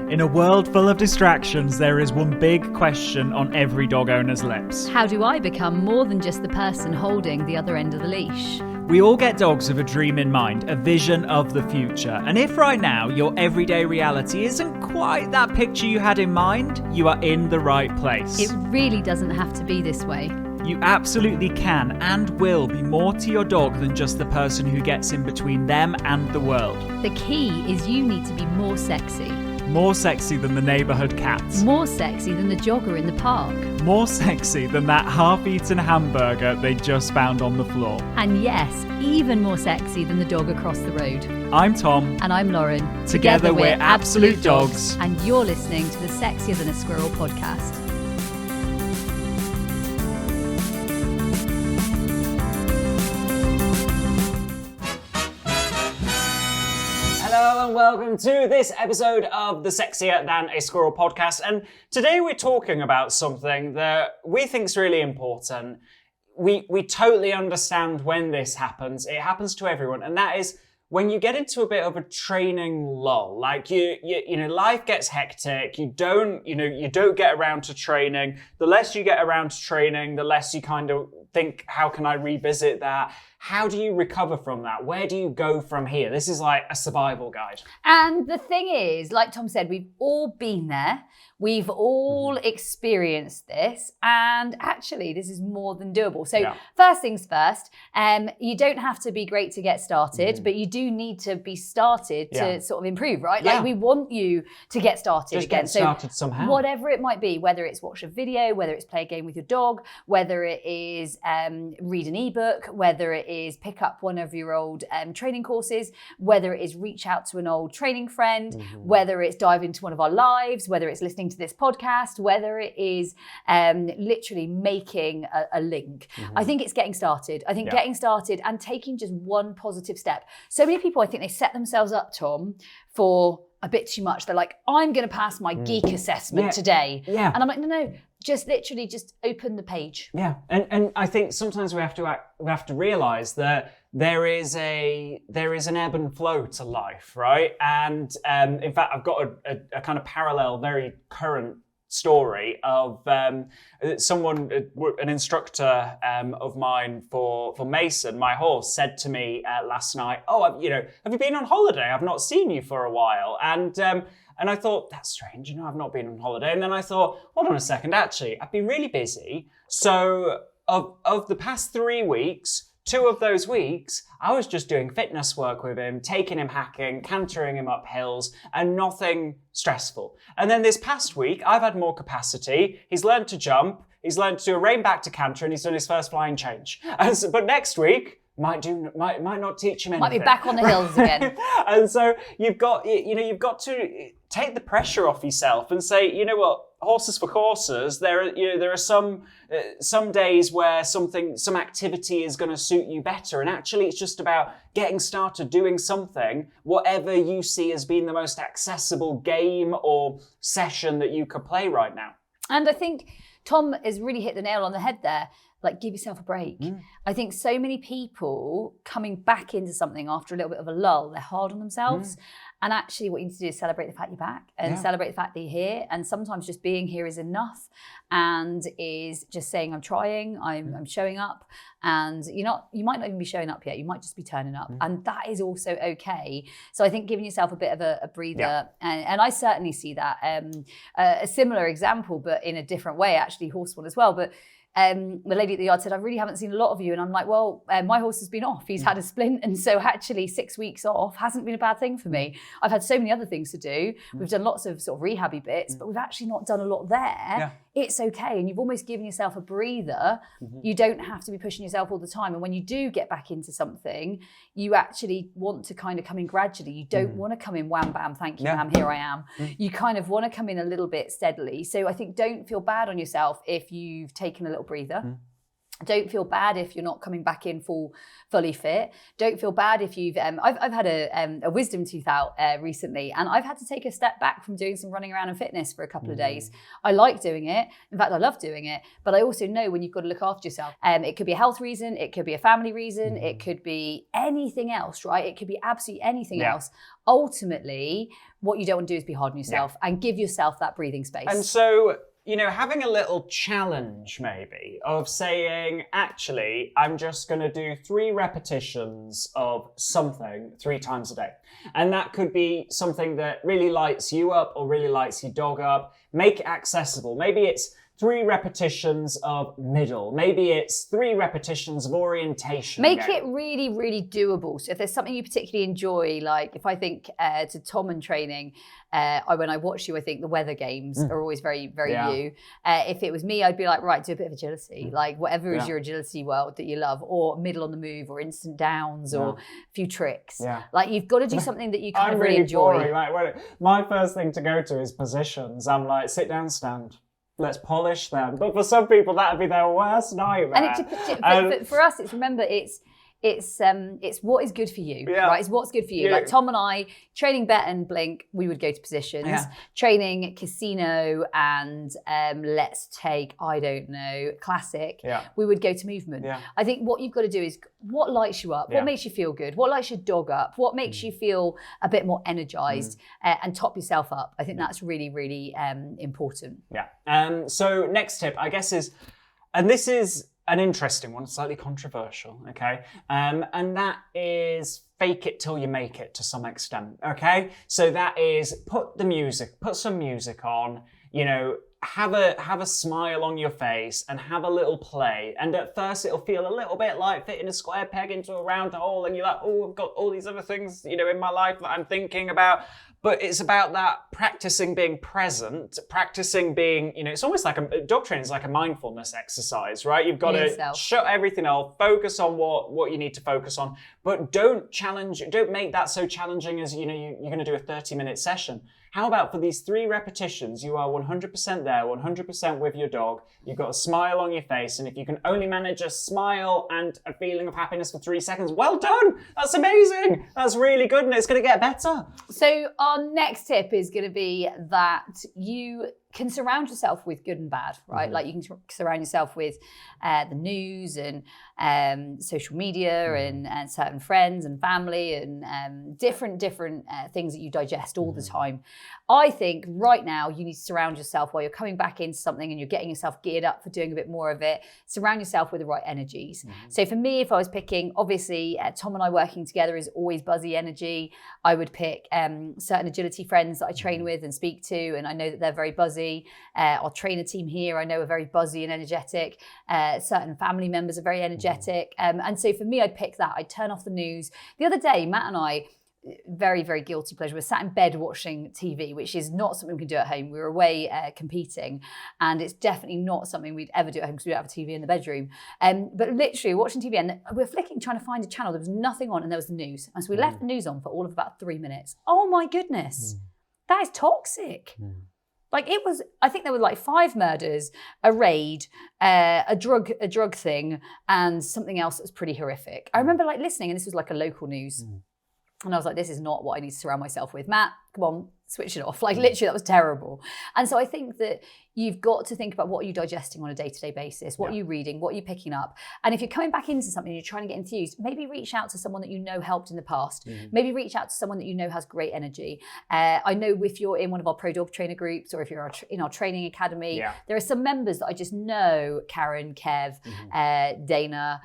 In a world full of distractions, there is one big question on every dog owner's lips. How do I become more than just the person holding the other end of the leash? We all get dogs with a dream in mind, a vision of the future. And if right now your everyday reality isn't quite that picture you had in mind, you are in the right place. It really doesn't have to be this way. You absolutely can and will be more to your dog than just the person who gets in between them and the world. The key is you need to be more sexy. More sexy than the neighbourhood cat. More sexy than the jogger in the park. More sexy than that half-eaten hamburger they just found on the floor. And yes, even more sexy than the dog across the road. I'm Tom. And I'm Lauren. Together we're absolute dogs. And you're listening to the Sexier Than a Squirrel podcast. Hello and welcome to this episode of the Sexier Than a Squirrel podcast. And today we're talking about something that we think is really important. We totally understand when this happens. It happens to everyone, and that is when you get into a bit of a training lull. Like you know, life gets hectic. You don't get around to training. The less you get around to training, the less you kind of think, how can I revisit that? How do you recover from that? Where do you go from here? This is like a survival guide. And the thing is, like Tom said, we've all been there. We've all experienced this, and actually this is more than doable. So First things first, you don't have to be great to get started, but you do need to be started to sort of improve, right? Like we want you to get started Just again. Get started somehow. Whatever it might be, whether it's watch a video, whether it's play a game with your dog, whether it is read an ebook, whether it is pick up one of your old training courses, whether it is reach out to an old training friend, whether it's dive into one of our lives, whether it's listening to this podcast, whether it is literally making a link. I think it's getting started. I think getting started and taking just one positive step. So many people, I think they set themselves up, Tom, for a bit too much. They're like, I'm going to pass my geek assessment today. Yeah. And I'm like, no, just literally just open the page. Yeah. And I think sometimes we have to realize that there is an ebb and flow to life, right? And in fact, I've got a kind of parallel, very current story of someone, an instructor of mine for Mason, my horse, said to me last night, have you been on holiday? I've not seen you for a while. And I thought, that's strange, I've not been on holiday. And then I thought, hold on a second, actually, I've been really busy. So of the past 3 weeks, 2 of those weeks, I was just doing fitness work with him, taking him hacking, cantering him up hills, and nothing stressful. And then this past week, I've had more capacity. He's learned to jump. He's learned to do a rein back to canter, and he's done his first flying change. But next week, might not teach him anything. Might be back on the hills again. And so you've got to take the pressure off yourself and say, you know what, horses for courses. There are some days where some activity is going to suit you better, and actually it's just about getting started doing something, whatever you see as being the most accessible game or session that you could play right now. And I think Tom has really hit the nail on the head there. Like, give yourself a break. I think so many people coming back into something after a little bit of a lull, they're hard on themselves. And actually what you need to do is celebrate the fact you're back and celebrate the fact that you're here. And sometimes just being here is enough, and is just saying, I'm trying, I'm showing up. And you might not even be showing up yet. You might just be turning up. And that is also okay. So I think giving yourself a bit of a breather. And I certainly see that. A similar example, but in a different way, actually, horse one as well. But the lady at the yard said, I really haven't seen a lot of you. And I'm like, well, my horse has been off. He's had a splint. And so actually 6 weeks off hasn't been a bad thing for me. I've had so many other things to do. We've done lots of sort of rehabby bits, but we've actually not done a lot there. It's okay. And you've almost given yourself a breather. You don't have to be pushing yourself all the time. And when you do get back into something, you actually want to kind of come in gradually. You don't want to come in wham, bam, thank you, ma'am, here I am. You kind of want to come in a little bit steadily. So I think don't feel bad on yourself if you've taken a little breather. Don't feel bad if you're not coming back in fully fit. Don't feel bad if you've. I've had a wisdom tooth out recently, and I've had to take a step back from doing some running around and fitness for a couple of days. I like doing it. In fact, I love doing it. But I also know when you've got to look after yourself. It could be a health reason. It could be a family reason. It could be anything else, right? It could be absolutely anything else. Ultimately, what you don't want to do is be hard on yourself and give yourself that breathing space. And so, having a little challenge maybe of saying, actually, I'm just going to do 3 repetitions of something 3 times a day. And that could be something that really lights you up or really lights your dog up. Make it accessible. Maybe it's 3 repetitions of middle. Maybe it's 3 repetitions of orientation. Make it really, really doable. So if there's something you particularly enjoy, like if I think to Tom and training, when I watch you, I think the weather games are always very, very you. If it was me, I'd be like, right, do a bit of agility. Like whatever is your agility world that you love, or middle on the move, or instant downs, or a few tricks. Yeah. Like you've got to do something that you kind of really really enjoy. Boring. Like, my first thing to go to is positions. I'm like, sit down, stand. Let's polish them. But for some people, that would be their worst nightmare. But for us, it's what is good for you, right? It's what's good for you. Like Tom and I, training Bet and Blink, we would go to positions. Yeah. Training Casino and let's take, I don't know, Classic, we would go to movement. Yeah. I think what you've got to do is what lights you up, what makes you feel good, what lights your dog up, what makes you feel a bit more energized and top yourself up. I think that's really, really important. Yeah. So next tip, I guess is, and this is an interesting one, slightly controversial, okay? And that is fake it till you make it to some extent, okay? So that is put some music on, have a smile on your face and have a little play. And at first it'll feel a little bit like fitting a square peg into a round hole and you're like, oh, I've got all these other things, in my life that I'm thinking about. But it's about that practicing being present, practicing being, it's almost like dog training is like a mindfulness exercise, right? You've got to shut everything off, focus on what you need to focus on, but don't make that so challenging as, you're going to do a 30-minute session. How about for these 3 repetitions, you are 100% there, 100% with your dog. You've got a smile on your face. And if you can only manage a smile and a feeling of happiness for 3 seconds, well done. That's amazing. That's really good. And it's going to get better. So our next tip is going to be that you can surround yourself with good and bad, right? Like you can surround yourself with the news and social media and certain friends and family and different things that you digest all the time. I think right now you need to surround yourself while you're coming back into something and you're getting yourself geared up for doing a bit more of it. Surround yourself with the right energies. So for me, if I was picking, obviously Tom and I working together is always buzzy energy. I would pick certain agility friends that I train with and speak to, and I know that they're very buzzy. Our trainer team here, I know, are very buzzy and energetic. Certain family members are very energetic. And so for me, I'd pick that. I'd turn off the news. The other day, Matt and I, very, very guilty pleasure, we're sat in bed watching TV, which is not something we can do at home. We were away competing, and it's definitely not something we'd ever do at home because we don't have a TV in the bedroom. But literally watching TV, and we're flicking, trying to find a channel. There was nothing on, and there was the news. And so we left the news on for all of about 3 minutes. Oh my goodness, that is toxic. Like it was, I think there were like 5 murders, a raid, a drug thing, and something else that was pretty horrific. I remember like listening, and this was like a local news. And I was like, this is not what I need to surround myself with. Matt, come on, switch it off. Like literally, that was terrible. And so I think that you've got to think about what are you digesting on a day-to-day basis? What are you reading? What are you picking up? And if you're coming back into something and you're trying to get enthused, maybe reach out to someone that you know helped in the past. Maybe reach out to someone that you know has great energy. I know if you're in one of our pro dog trainer groups or if you're in our training academy, there are some members that I just know, Karen, Kev, Dana,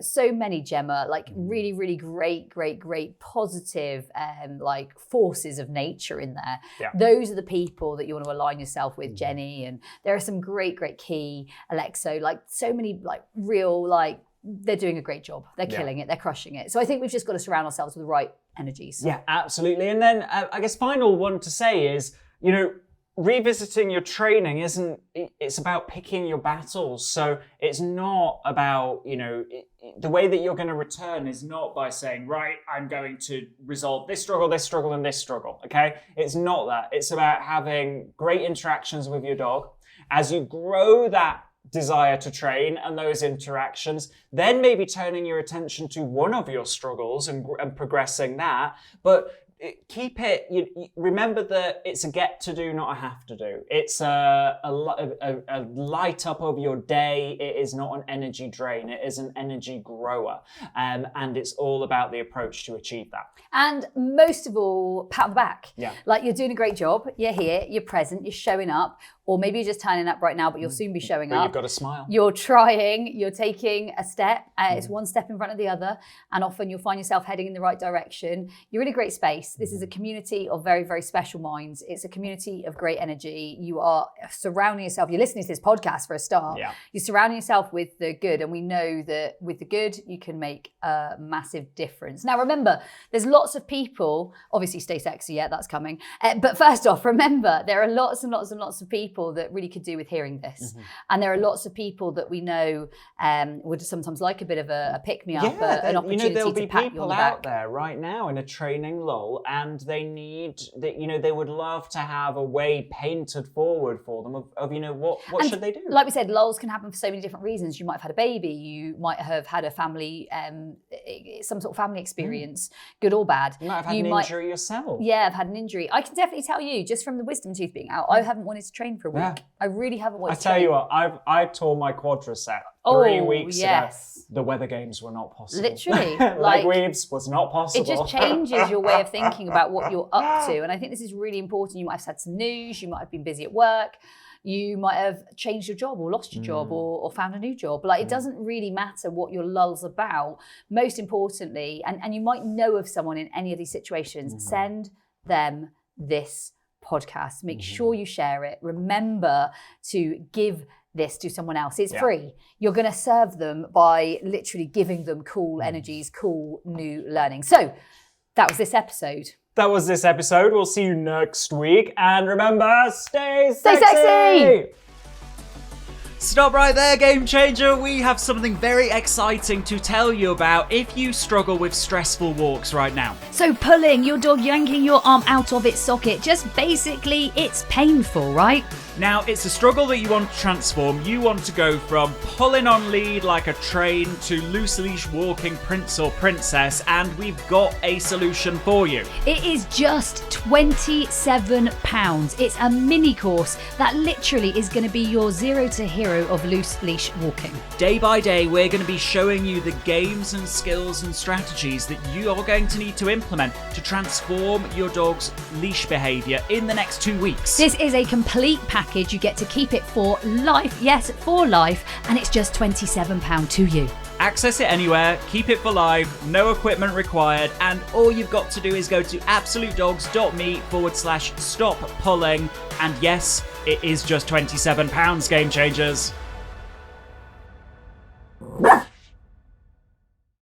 so many, Gemma, like really, really great, positive like forces of nature in there. Those are the people that you want to align yourself with, Jenny. And there are some great key, Alexo, like so many like real, like they're doing a great job. They're killing it. They're crushing it. So I think we've just got to surround ourselves with the right energies. Yeah, absolutely. And then I guess final one to say is, revisiting your training it's about picking your battles. So it's not about, the way that you're going to return is not by saying, right, I'm going to resolve this struggle, and this struggle, okay? It's not that. It's about having great interactions with your dog. As you grow that desire to train and those interactions, then maybe turning your attention to one of your struggles and progressing that. But keep it, remember that it's a get to do, not a have to do. It's a light up of your day. It is not an energy drain. It is an energy grower. And it's all about the approach to achieve that. And most of all, pat on the back. Yeah. Like, you're doing a great job. You're here, you're present, you're showing up. Or maybe you're just turning up right now, but you'll soon be showing But up. You've got to smile. You're trying, you're taking a step. It's one step in front of the other. And often you'll find yourself heading in the right direction. You're in a great space. This is a community of very, very special minds. It's a community of great energy. You are surrounding yourself. You're listening to this podcast for a start. Yeah. You're surrounding yourself with the good. And we know that with the good, you can make a massive difference. Now, remember, there's lots of people, obviously stay sexy, yeah, that's coming. But first off, remember, there are lots and lots and lots of people that really could do with hearing this. And there are lots of people that we know would sometimes like a bit of a pick-me-up, an opportunity there'll be to pat you people on the out back. there right now in a training lull, and they need, they would love to have a way painted forward for them of what should they do? Like we said, lulls can happen for so many different reasons. You might have had a baby, you might have had a family, some sort of family experience, good or bad. You might have had an injury yourself. Yeah, I've had an injury. I can definitely tell you, just from the wisdom tooth being out, I haven't wanted to train for a week. Yeah. I really haven't wanted to I tell train. you what, I tore my quadricep 3 weeks ago. The weather games were not possible. Literally. Leg weaves was not possible. It just changes your way of thinking about what you're up to. And I think this is really important. You might have had some news, you might have been busy at work, you might have changed your job or lost your job or found a new job. Like, it doesn't really matter what your lull's about. Most importantly, and you might know of someone in any of these situations, send them this podcast. Make sure you share it. Remember to give this to someone else. It's free. You're going to serve them by literally giving them cool energies, cool new learning. So that was this episode. That was this episode. We'll see you next week. And remember, stay sexy! Stay sexy! Stop right there, Game Changer. We have something very exciting to tell you about if you struggle with stressful walks right now. So pulling your dog, yanking your arm out of its socket, just basically it's painful, right? Now, it's a struggle that you want to transform. You want to go from pulling on lead like a train to loose leash walking prince or princess, and we've got a solution for you. It is just £27. It's a mini course that literally is going to be your 0 to hero of loose leash walking. Day by day, we're going to be showing you the games and skills and strategies that you are going to need to implement to transform your dog's leash behaviour in the next 2 weeks. This is a complete package. You get to keep it for life. Yes, for life. And it's just £27 to you. Access it anywhere, keep it for life, no equipment required, and all you've got to do is go to absolutedogs.me/stop pulling. And yes, it is just £27, Game Changers.